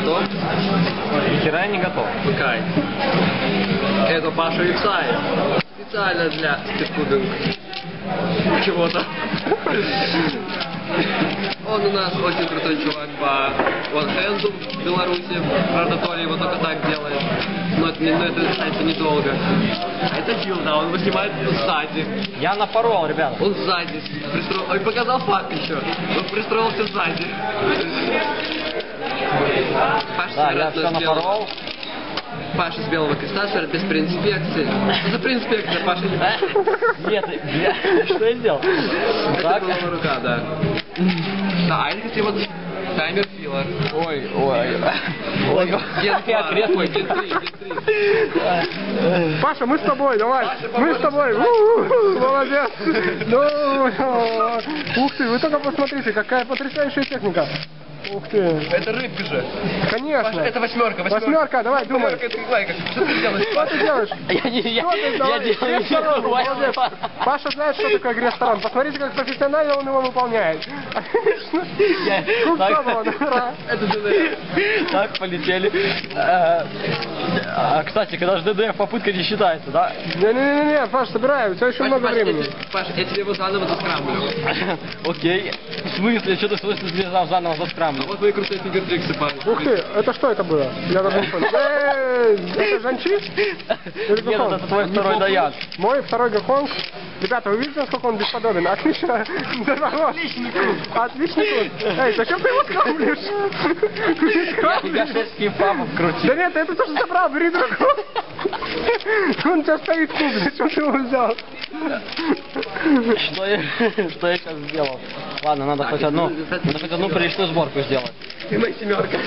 Готов? Ни хера я не готов. Кай. Это Паша Ипсай. Специально для степудинг. Чего-то. Он у нас очень крутой чувак по ванхенду в Беларуси. Правда, Толя его только так делает. Но это кстати, недолго. А это Фил, да, он его снимает сзади. Я напорол, ребята. Он сзади. Ой, показал факт еще. Он пристроился сзади. Паша Да, я все напорол. Паша с Белого Креста, без принспекции. За принспекция, Паша не... Нет, что я сделал? Это была рука, да. Да, это, кстати, вот таймер филлер. Ой. Ген 3. Паша, мы с тобой, давай. Мы с тобой. Молодец. Ух ты, вы только посмотрите, какая потрясающая техника. Ух ты. Это рыбка же. Конечно. Паша, это восьмерка. Восьмерка, давай, думай. Это лайка. Что ты делаешь? Что ты делаешь? Я делаю молодец. Паша знает, что такое грест-сторон. Посмотрите, как профессионально он его выполняет. Это ДДФ. Так, полетели. Кстати, когда же ДДФ попытка не считается, да? Не, Паш, собирай, у тебя еще много времени. Паша, я тебе его заново заскрамблю. Окей. В смысле? Что ты связал заново заскрамблю? Вот мои крутые фигуртриксы, Паша. Ух ты, это что это было? Я даже не понял. Это Жанчи? Нет, это твой второй Даян. Мой второй Гахонг. Ребята, вы видите, насколько он бесподобен? Отлично. Отличный круг. Отличный круг. Эй, зачем ты его скрамблишь? Я шерстки папу крутил. Да нет, ты это тоже забрал, бери другого. Он у тебя стоит куб, зачем ты его взял? Что я сейчас сделал? Ладно, надо хоть одну приличную сборку сделать. Ты моя семерка.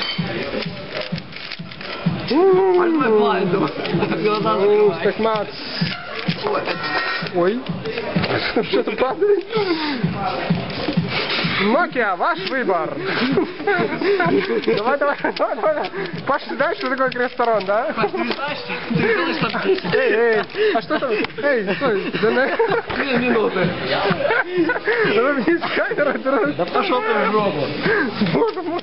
Альфа блайндом. Глаза закрывай. Так, Макс. Ой. Что-то падает. Nokia, ваш выбор. Давай. Паша, ты знаешь, что такое крест-сторон, да? Паш, ты знаешь, ты делаешь там 10. Эй, а что там? Эй, стой, да на... 2 минуты. Вы вниз камеру, Да пошел ты в жопу. Боже мой.